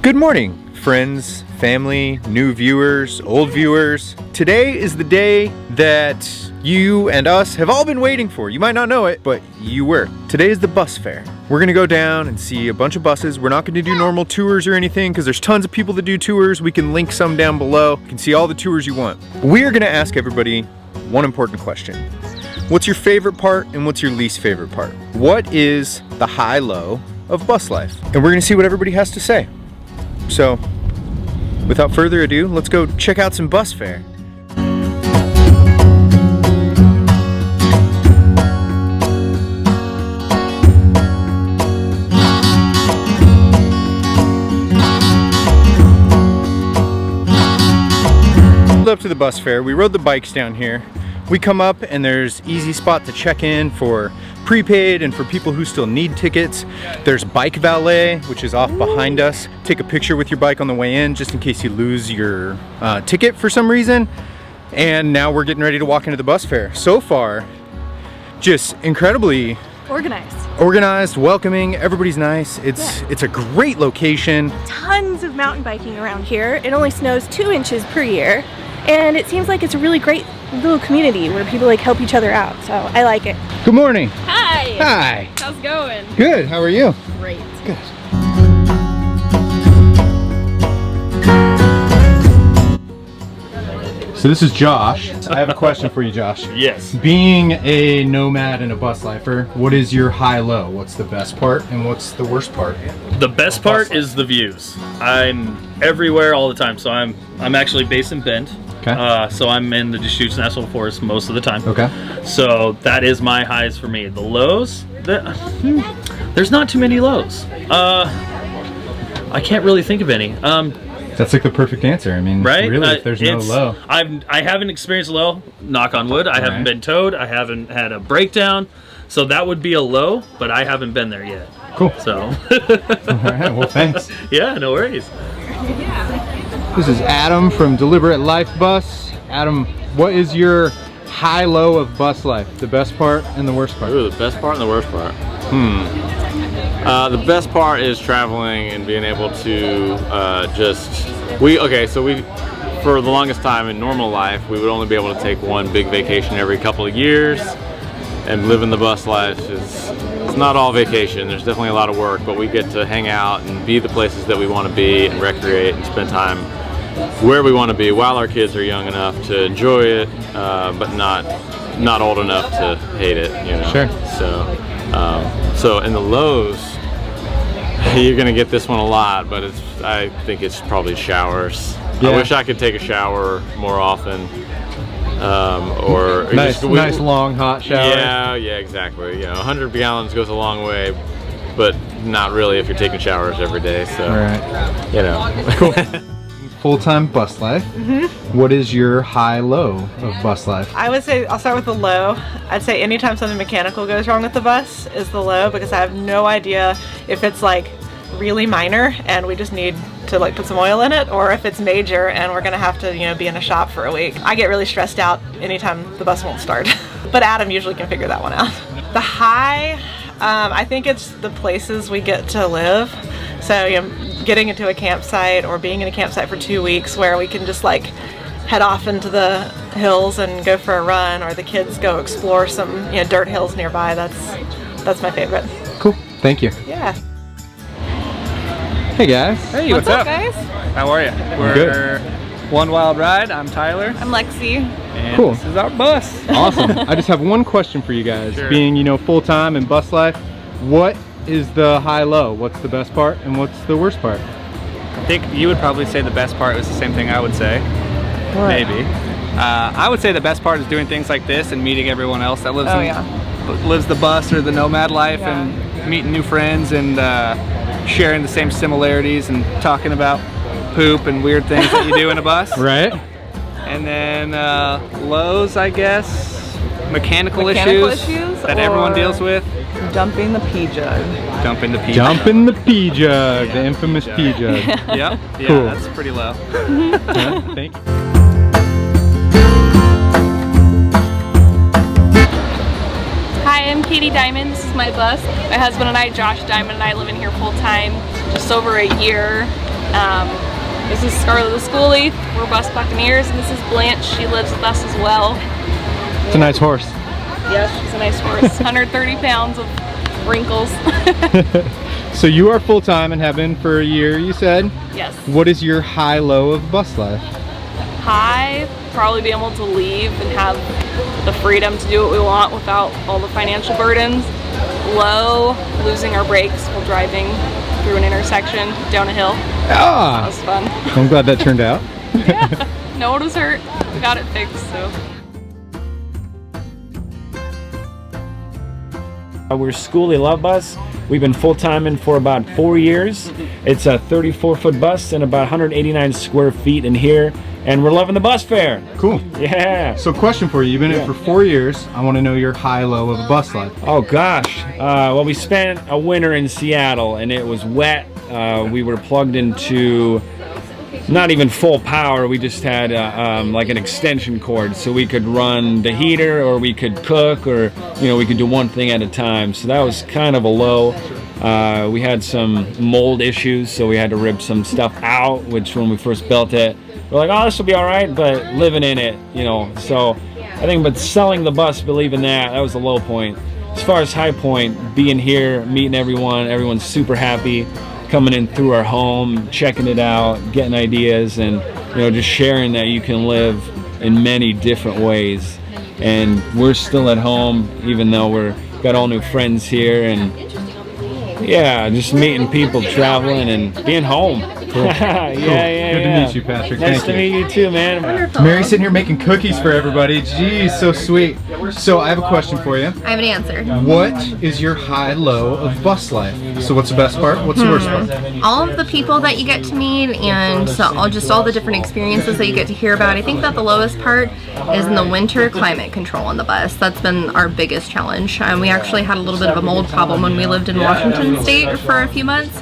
Good morning, friends, family, new viewers, old viewers. Today is the day that you and us have all been waiting for. You might not know it, but you were. Today is the bus fair. We're gonna go down and see a bunch of buses. We're not gonna do normal tours or anything because there's tons of people that do tours. We can link some down below. You can see all the tours you want. We're gonna ask everybody one important question. What's your favorite part and what's your least favorite part? What is the high-low of bus life? And we're gonna see what everybody has to say. So, without further ado, let's go check out some bus fare. Up to the bus fair, we rode the bikes down here. We come up and there's easy spot to check in for prepaid and for people who still need tickets. There's bike valet, which is off behind us. Take a picture with your bike on the way in just in case you lose your ticket for some reason. And now we're getting ready to walk into the bus fair. So far, just incredibly organized, welcoming, everybody's nice. It's a great location. Tons of mountain biking around here. It only snows 2 inches per year. And it seems like it's a really great little community where people like help each other out, so I like it. Good morning. Hi. Hi. How's it going? Good, how are you? Great. Good. So this is Josh. I have a question for you, Josh. Yes. Being a nomad and a bus lifer, what is your high-low? What's the best part and what's the worst part? The best part is the views. I'm everywhere all the time, so I'm actually based in Bend. Okay. So I'm in the Deschutes National Forest most of the time. Okay. So that is my highs for me. The lows, there's not too many lows. I can't really think of any. That's like the perfect answer. I mean, right? Really, if there's no low. I haven't experienced a low, knock on wood. I haven't been towed. I haven't had a breakdown. So that would be a low, but I haven't been there yet. Cool. So. All right, well, thanks. Yeah, no worries. This is Adam from Deliberate Life Bus. Adam, what is your high-low of bus life? The best part and the worst part? Ooh, the best part and the worst part. The best part is traveling and being able to for the longest time in normal life, we would only be able to take one big vacation every couple of years, and living the bus life it's not all vacation. There's definitely a lot of work, but we get to hang out and be the places that we want to be and recreate and spend time where we want to be while our kids are young enough to enjoy it, but not old enough to hate it, you know. Sure. So in the lows, you're gonna get this one a lot, but I think it's probably showers. Yeah. I wish I could take a shower more often, or nice long hot shower. Yeah, exactly. You know, 100 gallons goes a long way, but not really if you're taking showers every day. So, right. You know, cool. Full-time bus life. What is your high-low of bus life? I would say, I'll start with the low. I'd say anytime something mechanical goes wrong with the bus is the low, because I have no idea if it's like really minor and we just need to like put some oil in it, or if it's major and we're gonna have to, you know, be in a shop for a week. I get really stressed out anytime the bus won't start. But Adam usually can figure that one out. The high, I think it's the places we get to live. So, you know, getting into a campsite or being in a campsite for 2 weeks where we can just like head off into the hills and go for a run, or the kids go explore some, you know, dirt hills nearby. That's my favorite. Cool, thank you. Yeah. Hey guys. Hey, what's up, guys? How are you? We're good. One Wild Ride. I'm Tyler. I'm Lexi. And cool. This is our bus. Awesome. I just have one question for you guys. Sure. Being, you know, full-time in bus life, what is the high-low? What's the best part and what's the worst part? I think you would probably say the best part was the same thing I would say. Right. Maybe. I would say the best part is doing things like this and meeting everyone else that lives the bus or the nomad life, and meeting new friends and sharing the same similarities and talking about poop and weird things that you do in a bus. Right. And then lows, I guess, mechanical issues that everyone deals with. Dumping the pee jug. Dumping the pee Dumping the pee jug, the infamous pee jug. Yep. Yeah, cool. That's pretty low. Yeah, thank you. Hi, I'm Katie Diamond. This is my bus. My husband and I, Josh Diamond, and I live in here full time, just over a year. This is Scarlett the Skoolie. We're bus Buccaneers, and this is Blanche. She lives with us as well. It's a nice horse. Yes, she's a nice horse. 130 pounds of wrinkles. So you are full-time and have been for a year, you said? Yes. What is your high-low of bus life? High, probably being able to leave and have the freedom to do what we want without all the financial burdens. Low, losing our brakes while driving through an intersection down a hill. Ah! That was fun. I'm glad that turned out. Yeah, no one was hurt. We got it fixed, so. We're Skoolie Love Bus. We've been full-timing for about 4 years. It's a 34-foot bus and about 189 square feet in here. And we're loving the bus fare. Cool. Yeah. So question for you, you've been in it for 4 years. I want to know your high-low of a bus life. Oh gosh. Well, we spent a winter in Seattle and it was wet. We were plugged into not even full power. We just had like an extension cord, so we could run the heater, or we could cook, or we could do one thing at a time. So that was kind of a low. We had some mold issues, so we had to rip some stuff out, which when we first built it, we're like, oh, this will be all right, but living in it, So I think, but selling the bus, believe in that was the low point. As far as high point, being here, meeting everyone's super happy, coming in through our home, checking it out, getting ideas, and just sharing that you can live in many different ways. And we're still at home, even though we're got all new friends here, and yeah, just meeting people, traveling, and being home. Cool. Yeah. Good to meet you, Patrick. Nice to meet you too, man. Mary's sitting here making cookies for everybody. Jeez, so sweet. So I have a question for you. I have an answer. What is your high-low of bus life? So what's the best part? What's the worst part? All of the people that you get to meet, and all the different experiences that you get to hear about. I think that the lowest part is in the winter climate control on the bus. That's been our biggest challenge. We actually had a little bit of a mold problem when we lived in Washington State for a few months.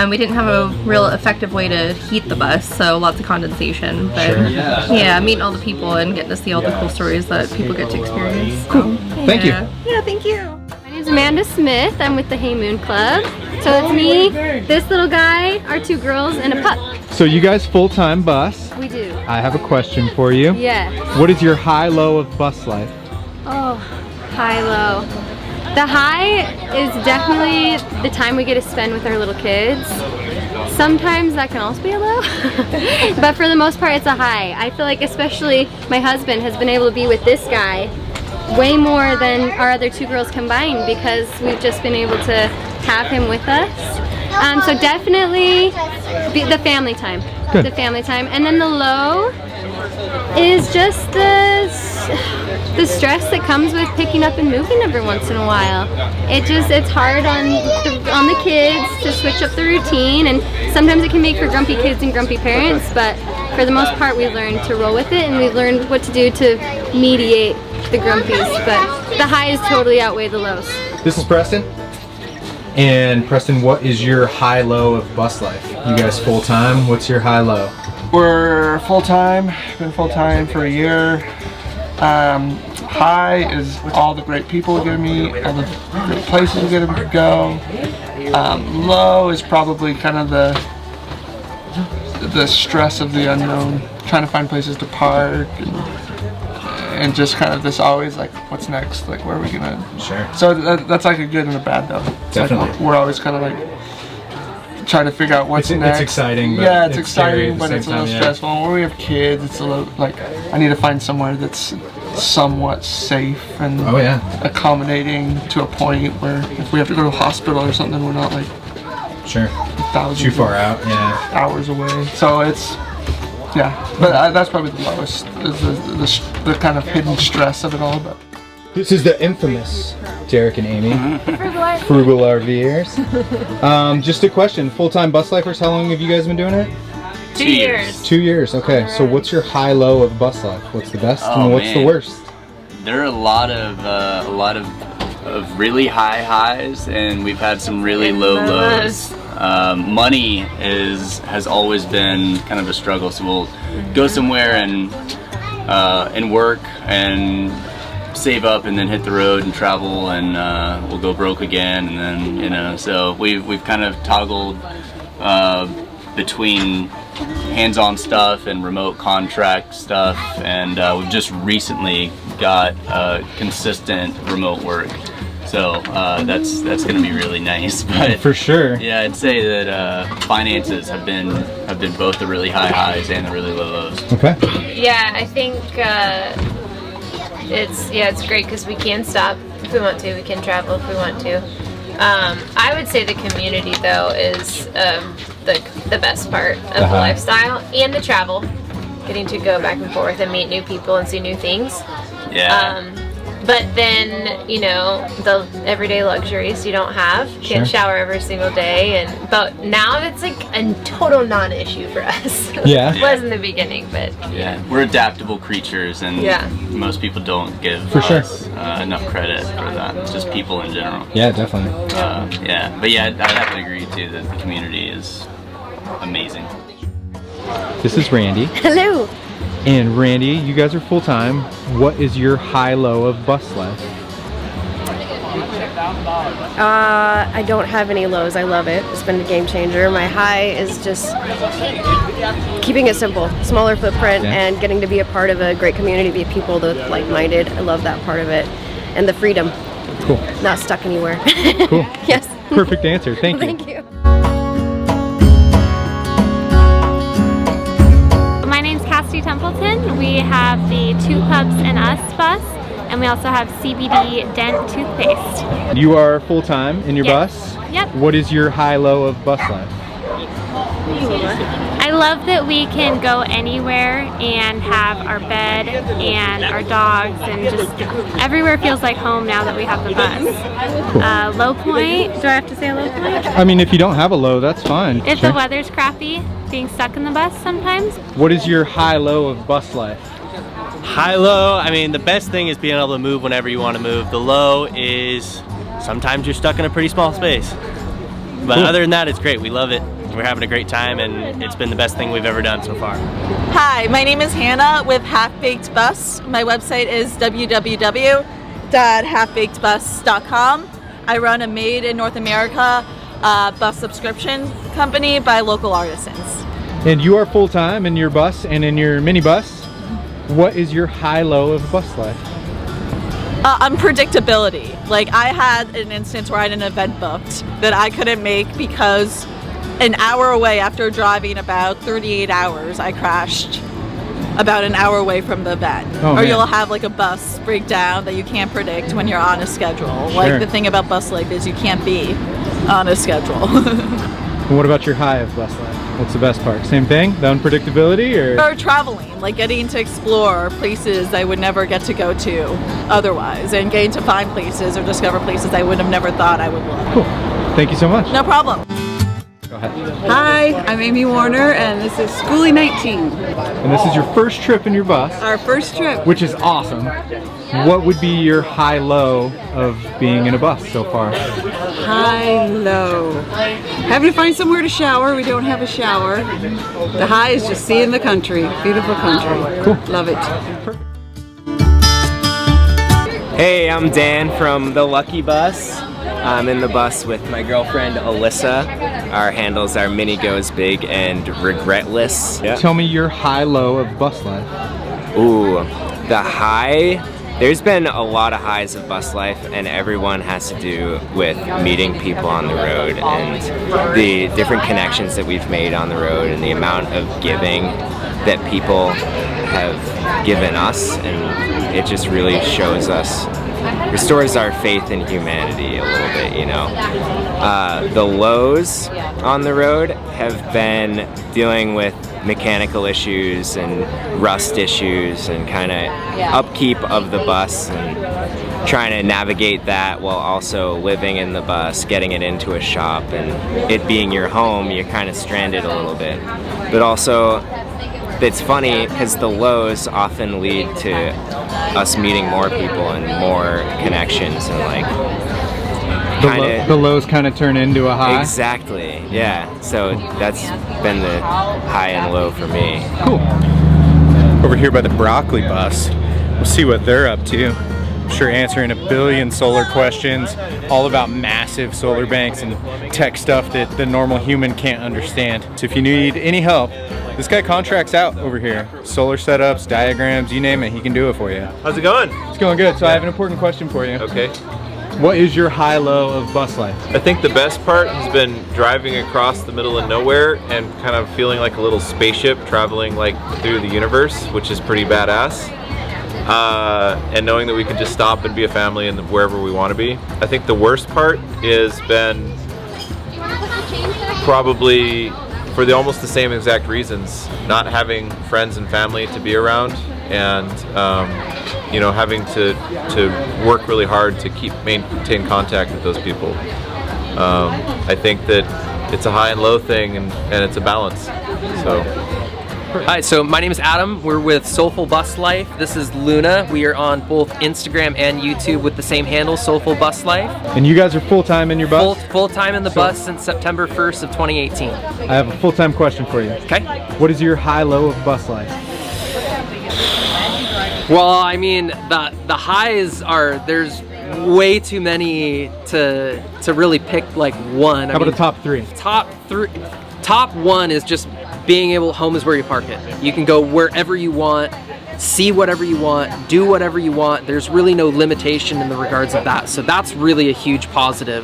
We didn't have a real effective way to heat the bus, so lots of condensation. But yeah, meeting all the people and getting to see all the cool stories that people get to experience. Cool. Thank you. Yeah, thank you. My name is Amanda Smith. I'm with the Hey Moon Club. So it's me, this little guy, our 2 girls, and a pup. So you guys full-time bus. We do. I have a question for you. Yes. What is your high-low of bus life? Oh, high-low. The high is definitely the time we get to spend with our little kids. Sometimes that can also be a low, but for the most part it's a high. I feel like especially my husband has been able to be with this guy way more than our other 2 girls combined, because we've just been able to have him with us. So definitely the family time. Good. The family time. And then the low is just the stress that comes with picking up and moving every once in a while. It's hard on the kids to switch up the routine, and sometimes it can make for grumpy kids and grumpy parents, but for the most part we've learned to roll with it, and we've learned what to do to mediate the grumpies, but the highs totally outweigh the lows. This is Preston. And Preston, what is your high-low of bus life? You guys full-time? What's your high-low? We're full-time, been full-time for a year. High is all the great people we get to meet, all the great places we get to go. Low is probably kind of the stress of the unknown, trying to find places to park, and just kind of this always like, what's next? Like, where are we gonna? Sure. So that's like a good and a bad though. Definitely. Like, we're always kind of like trying to figure out what's next. It's exciting. But yeah, it's scary exciting, but it's a little stressful. And when we have kids, it's a little like I need to find somewhere that's somewhat safe and accommodating to a point where if we have to go to a hospital or something, we're not like thousands too far out. Yeah, hours away. So it's. Yeah, but that's probably the lowest, is the kind of hidden stress of it all. But this is the infamous Derek and Amy, Frugal Rvers. Just a question, full-time bus lifers, how long have you guys been doing it? 2 years. 2 years, okay. So what's your high-low of bus life? What's the best and what's the worst? There are a lot of really high highs, and we've had some really low lows. Money has always been kind of a struggle, so we'll go somewhere and work and save up and then hit the road and travel, and we'll go broke again, and then so we've kind of toggled between hands-on stuff and remote contract stuff, and we've just recently got consistent remote work. So that's going to be really nice. But for sure, yeah, I'd say that finances have been both the really high highs and the really low lows. Okay. Yeah, I think it's great because we can stop if we want to. We can travel if we want to. I would say the community though is the best part of the lifestyle, and the travel, getting to go back and forth and meet new people and see new things. Yeah. But then, you know, the everyday luxuries you don't have. Can't shower every single day, but now it's like a total non-issue for us. Yeah. It was in the beginning, but yeah, we're adaptable creatures, and most people don't give us enough credit for that. Just people in general. Yeah, definitely. Yeah, but yeah, I'd have to agree too that the community is amazing. This is Randy. Hello. And Randy, you guys are full-time. What is your high-low of bus life? I don't have any lows. I love it. It's been a game changer. My high is just keeping it simple, smaller footprint, and getting to be a part of a great community of people that are like-minded. I love that part of it. And the freedom. Cool. Not stuck anywhere. Cool. Yes. Perfect answer. Thank you. Thank you. Templeton. We have the 2 Pups and Us bus, and we also have CBD Dent toothpaste. You are full-time in your bus? Yep. What is your high-low of bus life? I love that we can go anywhere and have our bed and our dogs, and just everywhere feels like home now that we have the bus. Low point, do I have to say a low point? I mean, if you don't have a low, that's fine. If the weather's crappy, being stuck in the bus sometimes. What is your high-low of bus life? High-low, I mean, the best thing is being able to move whenever you want to move. The low is sometimes you're stuck in a pretty small space. But other than that, it's great. We love it. We're having a great time, and it's been the best thing we've ever done so far. Hi, my name is Hannah with Half Baked Bus. My website is www.halfbakedbus.com. I run a made in North America bus subscription company by local artisans. And you are full-time in your bus and in your minibus. What is your high-low of bus life? Unpredictability. Like, I had an instance where I had an event booked that I couldn't make because an hour away after driving about 38 hours, I crashed about an hour away from the event. Or you'll have like a bus breakdown that you can't predict when you're on a schedule. Like, the thing about bus life is you can't be on a schedule. And what about your high of bus life? What's the best part? Same thing? The unpredictability, or traveling, like getting to explore places I would never get to go to otherwise, and getting to find places or discover places I would have never thought I would look. Cool. Thank you so much. No problem. Go ahead. Hi, I'm Amy Warner, and this is Skoolie 19. And this is your first trip in your bus. Our first trip. Which is awesome. What would be your high-low of being in a bus so far? High-low. Having to find somewhere to shower. We don't have a shower. The high is just seeing the country. Beautiful country. Cool. Love it. Hey, I'm Dan from the Lucky Bus. I'm in the bus with my girlfriend Alyssa. Our handles are Mini Goes Big and Regretless. Tell me your high-low of bus life. Ooh, the high? There's been a lot of highs of bus life, and everyone has to do with meeting people on the road and the different connections that we've made on the road, and the amount of giving that people have given us, and it just really shows us, restores our faith in humanity a little bit, you know. The lows on the road have been dealing with mechanical issues and rust issues and kind of upkeep of the bus, and trying to navigate that while also living in the bus, getting it into a shop, and it being your home, you're kind of stranded a little bit. But also, it's funny because the lows often lead to us meeting more people and more connections, and like the lows kind of turn into a high. Exactly, yeah. So that's been the high and low for me. Cool. Over here by the broccoli bus, we'll see what they're up to. I'm sure answering a billion solar questions, all about massive solar banks and tech stuff that the normal human can't understand. So if you need any help, this guy contracts out over here. Solar setups, diagrams, you name it, he can do it for you. How's it going? It's going good. So I have an important question for you. Okay. What is your high-low of bus life? I think the best part has been driving across the middle of nowhere and kind of feeling like a little spaceship traveling like through the universe, which is pretty badass. And knowing that we can just stop and be a family and wherever we want to be. I think the worst part has been probably for almost the same exact reasons, not having friends and family to be around, and you know, having to work really hard to maintain contact with those people. I think that it's a high and low thing, and it's a balance. So. Hi, so my name is Adam. We're with Soulful Bus Life. This is Luna. We are on both Instagram and YouTube with the same handle, Soulful Bus Life. And you guys are full-time in your bus? Full-time in the bus since September 1st of 2018. I have a full-time question for you. Okay. What is your high-low of bus life? Well, I mean, the highs are, there's way too many to really pick like one. How about the top three? Top one is just being able, home is where you park it. You can go wherever you want, see whatever you want, do whatever you want. There's really no limitation in the regards of that. So that's really a huge positive.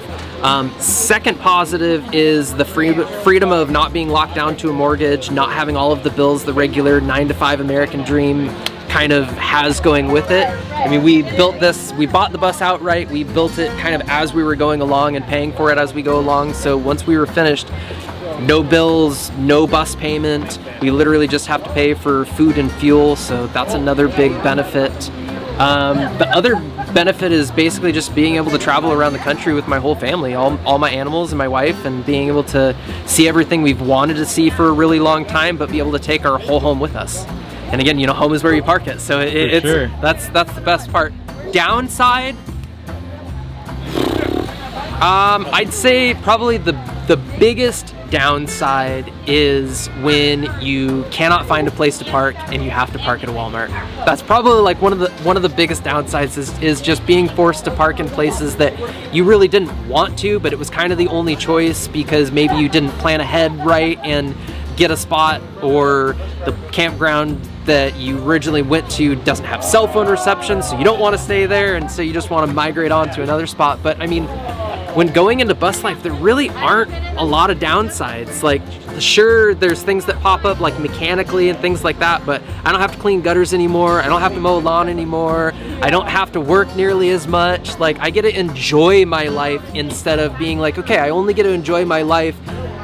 Second positive is the freedom of not being locked down to a mortgage, not having all of the bills the regular 9-to-5 American dream kind of has going with it. I mean, we built this, we bought the bus outright, we built it kind of as we were going along and paying for it as we go along. So once we were finished, no bills, no bus payment. We literally just have to pay for food and fuel, so that's another big benefit. The other benefit is basically just being able to travel around the country with my whole family, all my animals and my wife, and being able to see everything we've wanted to see for a really long time, but be able to take our whole home with us. And again, you know, home is where you park it, so that's the best part. Downside, I'd say probably the biggest downside is when you cannot find a place to park and you have to park at a Walmart. That's probably like one of the biggest downsides is just being forced to park in places that you really didn't want to, but it was kind of the only choice because maybe you didn't plan ahead right and get a spot, or the campground that you originally went to doesn't have cell phone reception, so you don't want to stay there, and so you just want to migrate on to another spot. But I mean, when going into bus life, there really aren't a lot of downsides. Like, sure, there's things that pop up like mechanically and things like that, but I don't have to clean gutters anymore. I don't have to mow lawn anymore. I don't have to work nearly as much. Like, I get to enjoy my life instead of being like, okay, I only get to enjoy my life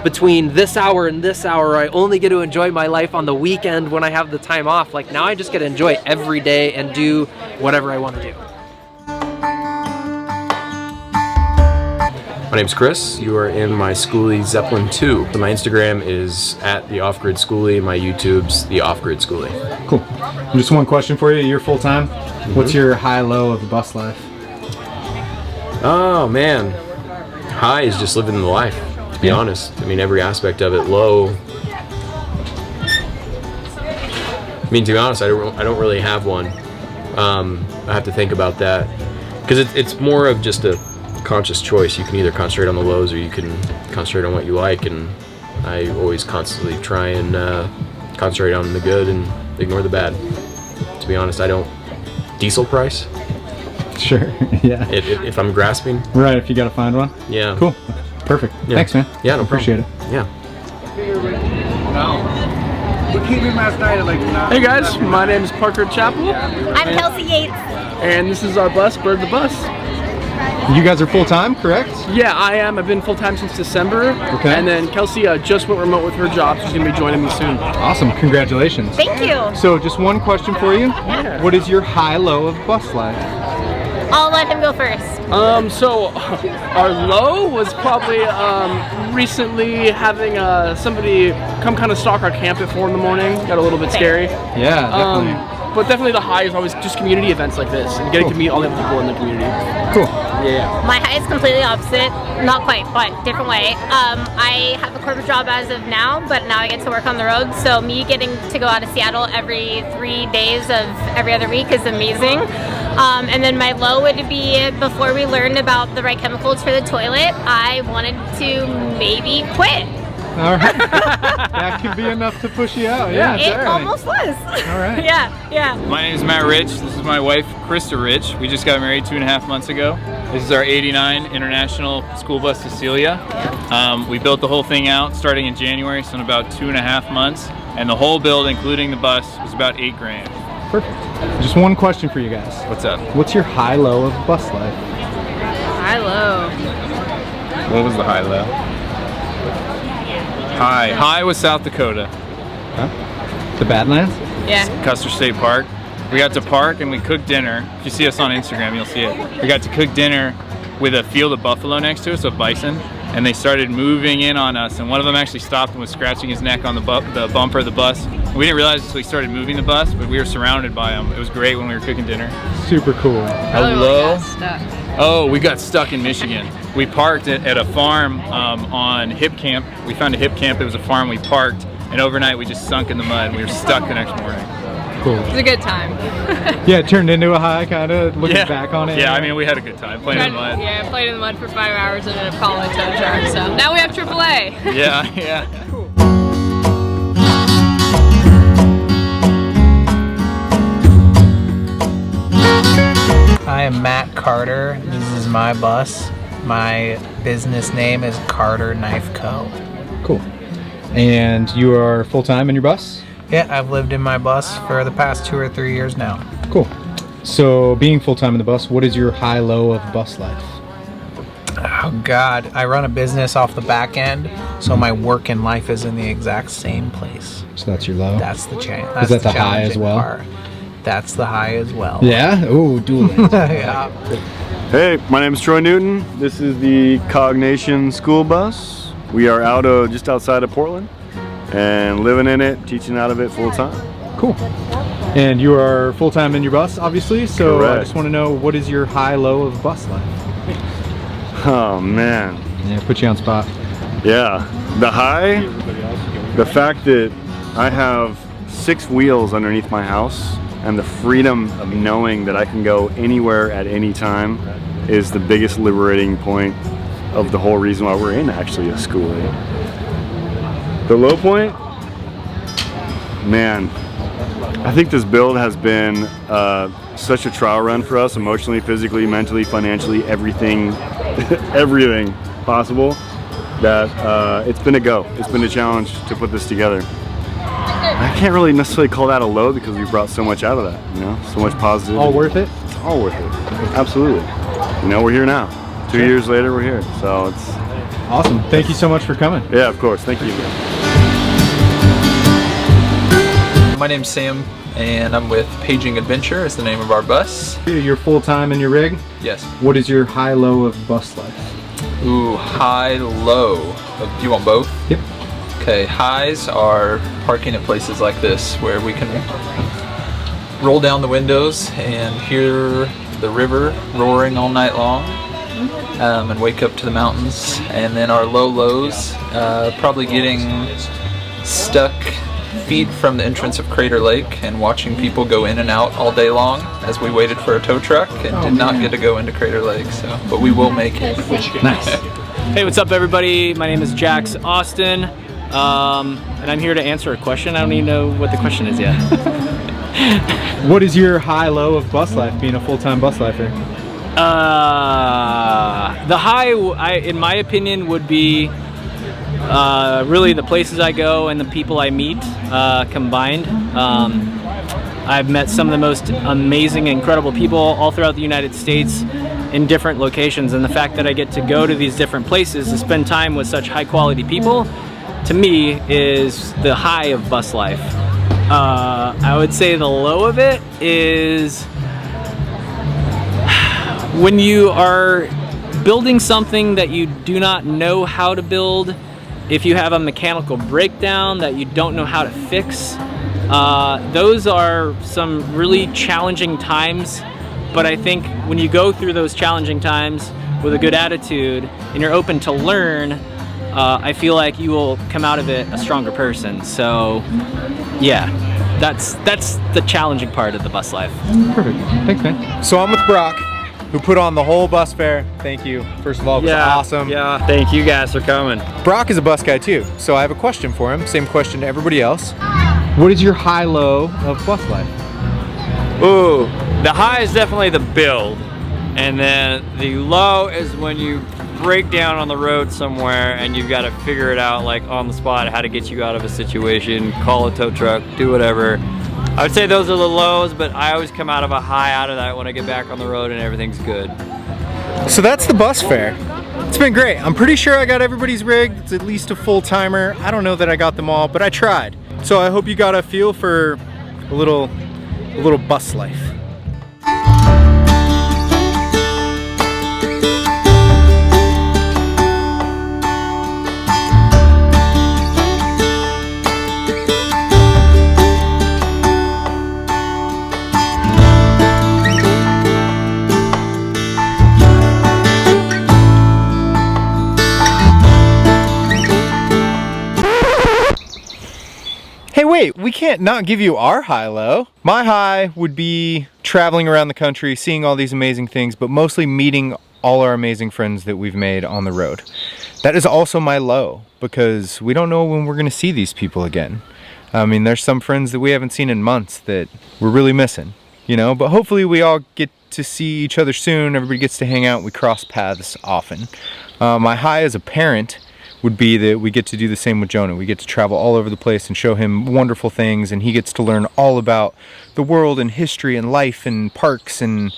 between this hour and this hour. I only get to enjoy my life on the weekend when I have the time off. Like, now I just get to enjoy every day and do whatever I want to do. My name's Chris. You are in my Skoolie Zeppelin 2. My Instagram is @TheOffGrid Skoolie. My YouTube's The Offgrid Skoolie. Cool. Just one question for you. You're full time. What's your high-low of the bus life? Oh man, high is just living the life. To be honest, I mean every aspect of it. Low. I mean, to be honest, I don't really have one. I have to think about that because it's more of just a conscious choice. You can either concentrate on the lows or you can concentrate on what you like, and I always constantly try and concentrate on the good and ignore the bad. To be honest, I don't diesel price. Sure. Yeah. If I'm grasping. Right. If you gotta find one. Yeah. Cool. Perfect. Yeah. Thanks, man. Yeah. No Appreciate problem. Yeah. Hey guys, my name is Parker Chapman. I'm Kelsey Yates. And this is our bus, Bird the Bus. You guys are full-time, correct? Yeah, I am. I've been full-time since December. Okay. And then Kelsey just went remote with her job. She's going to be joining me soon. Awesome. Congratulations. Thank you. So just one question for you. Yeah. What is your high-low of bus life? I'll let him go first. So our low was probably recently having somebody come kind of stalk our camp at 4 in the morning. Got a little bit scary. Yeah, definitely. But definitely the high is always just community events like this and getting to meet all the other people in the community. Cool. Yeah. My high is completely opposite. Not quite, but different way. I have a corporate job as of now, but now I get to work on the road. So me getting to go out of Seattle every 3 days of every other week is amazing. And then my low would be, before we learned about the right chemicals for the toilet, I wanted to maybe quit. All right. That could be enough to push you out. Yeah, It almost was. All right. Yeah. My name is Matt Rich. This is my wife, Krista Rich. We just got married 2.5 months ago. This is our '89 International School Bus Cecilia. We built the whole thing out starting in January, so in about 2.5 months. And the whole build, including the bus, was about $8 grand. Perfect. Just one question for you guys. What's up? What's your high-low of bus life? High-low. What was the high-low? High was South Dakota. Huh? The Badlands? Yeah. Custer State Park. We got to park and we cooked dinner. If you see us on Instagram, you'll see it. We got to cook dinner with a field of buffalo next to us, of bison, and they started moving in on us, and one of them actually stopped and was scratching his neck on the bumper of the bus. We didn't realize until we started moving the bus, but we were surrounded by them. It was great when we were cooking dinner. Super cool. Hello? Oh, we got stuck in Michigan. We parked at a farm on Hip Camp. We found a Hip Camp. It was a farm. We parked, and overnight we just sunk in the mud. We were stuck the next morning. Cool. It was a good time. Yeah, it turned into a high, kind of, looking back on it. Yeah, I mean, we had a good time playing in the mud. Yeah, played in the mud for 5 hours and ended up calling a tow truck. So now we have AAA. Yeah. Cool. I am Matt Carter. This is my bus. My business name is Carter Knife Co. Cool. And you are full-time in your bus? Yeah, I've lived in my bus for the past 2 or 3 years now. Cool. So being full-time in the bus, what is your high-low of bus life? Oh God, I run a business off the back end, so my work and life is in the exact same place. So that's your low? That's the change. Is that the high as well? Part. That's the high as well. Yeah? Ooh, dual. Yeah. Hey, my name is Troy Newton. This is the Cognation school bus. We are out of just outside of Portland and living in it, teaching out of it full time. Cool. And you are full-time in your bus, obviously, so Correct. I just want to know, what is your high-low of bus life? Oh man. Yeah, put you on spot. Yeah. The high, the fact that I have 6 wheels underneath my house and the freedom of knowing that I can go anywhere at any time is the biggest liberating point of the whole reason why we're in actually a Skoolie. The low point, man, I think this build has been such a trial run for us emotionally, physically, mentally, financially, everything possible, that it's been a go. It's been a challenge to put this together. I can't really necessarily call that a low because we brought so much out of that, you know, so much positivity. All worth it? It's all worth it, absolutely. You know, we're here now. 2 years later, we're here, so it's awesome. Thank you so much for coming. Yeah, of course. Thank you. My name's Sam, and I'm with Paging Adventure is the name of our bus. You're full-time in your rig? Yes. What is your high-low of bus life? Ooh, high, low. Do you want both? Yep. Okay, highs are parking at places like this where we can roll down the windows and hear the river roaring all night long, and wake up to the mountains. And then our low lows, probably getting stuck feet from the entrance of Crater Lake and watching people go in and out all day long as we waited for a tow truck and did not get to go into Crater Lake, so, but we will make it. Nice. Hey, what's up everybody? My name is Jax Austin, and I'm here to answer a question. I don't even know what the question is yet. What is your high-low of bus life, being a full-time bus lifer? The high, in my opinion, would be really the places I go and the people I meet combined. I've met some of the most amazing, incredible people all throughout the United States in different locations, and the fact that I get to go to these different places to spend time with such high-quality people, to me, is the high of bus life. I would say the low of it is when you are building something that you do not know how to build, if you have a mechanical breakdown that you don't know how to fix. Those are some really challenging times, but I think when you go through those challenging times with a good attitude and you're open to learn, I feel like you will come out of it a stronger person. So, yeah. that's the challenging part of the bus life. Perfect. Thanks, man. So I'm with Brock, who put on the whole bus fare. Thank you. First of all, it was awesome. Yeah, thank you guys for coming. Brock is a bus guy too, so I have a question for him. Same question to everybody else. What is your high-low of bus life? Ooh, the high is definitely the build. And then the low is when you break down on the road somewhere and you've got to figure it out like on the spot how to get you out of a situation, call a tow truck, do whatever. I would say those are the lows, but I always come out of a high out of that when I get back on the road and everything's good. So that's the bus fare. It's been great. I'm pretty sure I got everybody's rigged. It's at least a full timer. I don't know that I got them all, but I tried. So I hope you got a feel for a little bus life. Hey wait, we can't not give you our high-low. My high would be traveling around the country, seeing all these amazing things, but mostly meeting all our amazing friends that we've made on the road. That is also my low, because we don't know when we're gonna see these people again. I mean, there's some friends that we haven't seen in months that we're really missing, you know, but hopefully we all get to see each other soon, everybody gets to hang out, we cross paths often. My high as a parent would be that we get to do the same with Jonah. We get to travel all over the place and show him wonderful things, and he gets to learn all about the world and history and life and parks, and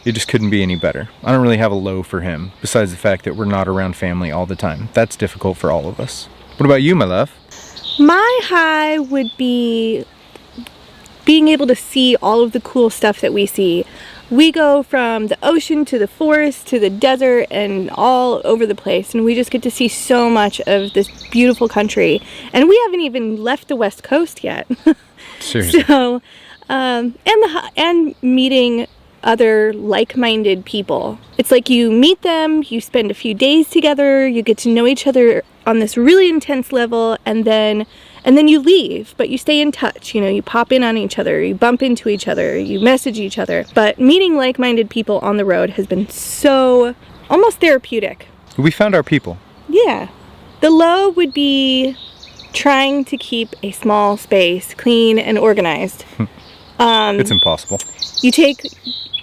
it just couldn't be any better. I don't really have a low for him, besides the fact that we're not around family all the time. That's difficult for all of us. What about you, my love? My high would be being able to see all of the cool stuff that we see. We go from the ocean to the forest to the desert and all over the place, and we just get to see so much of this beautiful country. And we haven't even left the West Coast yet. Seriously. So, and meeting other like-minded people. It's like you meet them, you spend a few days together, you get to know each other on this really intense level, and then you leave, but you stay in touch. You know, you pop in on each other, you bump into each other, you message each other. But meeting like-minded people on the road has been so almost therapeutic. We found our people. Yeah. The low would be trying to keep a small space clean and organized. It's impossible. You take,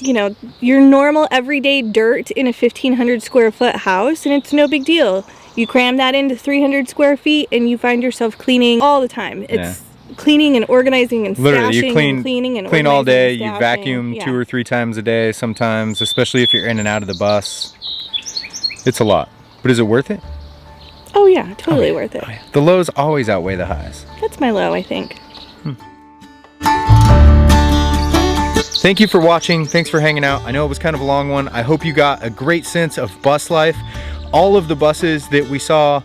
you know, your normal everyday dirt in a 1,500 square foot house, and it's no big deal. You cram that into 300 square feet and you find yourself cleaning all the time. It's cleaning and organizing and literally, stashing you clean, and cleaning and clean all day, you stashing. vacuum 2 or 3 times a day sometimes, especially if you're in and out of the bus. It's a lot. But is it worth it? Oh yeah, totally worth it. The lows always outweigh the highs. That's my low, I think. Thank you for watching. Thanks for hanging out. I know it was kind of a long one. I hope you got a great sense of bus life. All of the buses that we saw,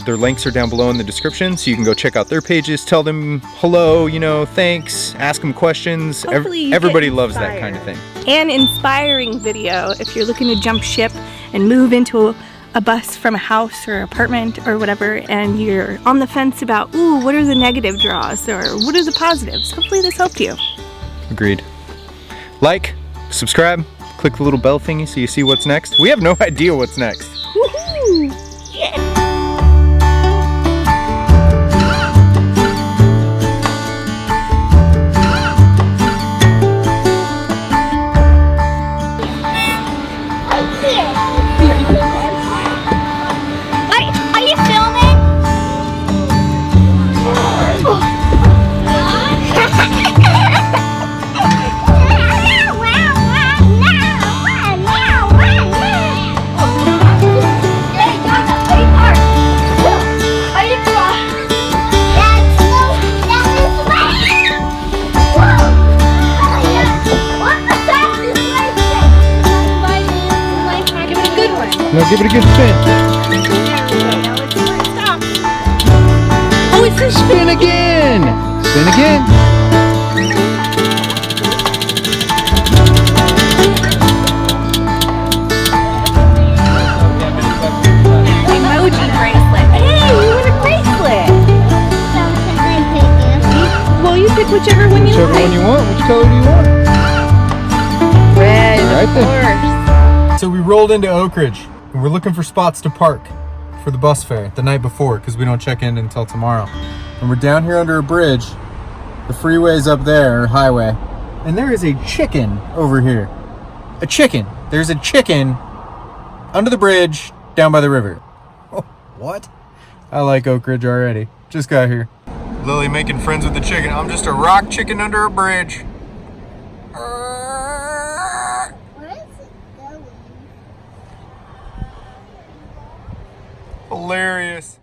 their links are down below in the description, so you can go check out their pages, tell them hello, you know, thanks, ask them questions. Everybody loves that kind of thing. An inspiring video if you're looking to jump ship and move into a bus from a house or apartment or whatever, and you're on the fence about, ooh, what are the negative draws or what are the positives? Hopefully this helped you. Agreed. Like, subscribe, click the little bell thingy so you see what's next. We have no idea what's next. Woohoo! Yeah. Are you filming? Now give it a good spin. Oh, it's a spin again! Spin again! Emoji bracelet. Hey, you want a bracelet? Well, you could whichever one you Whichever like. one you want. Which color do you want? Red, All right, of then. course. So we rolled into Oak Ridge, and we're looking for spots to park for the bus fare the night before, because we don't check in until tomorrow. And we're down here under a bridge. The freeway's up there, or highway. And there is a chicken over here. A chicken. There's a chicken under the bridge down by the river. Oh, what? I like Oak Ridge already. Just got here. Lily making friends with the chicken. I'm just a rock chicken under a bridge. Hilarious.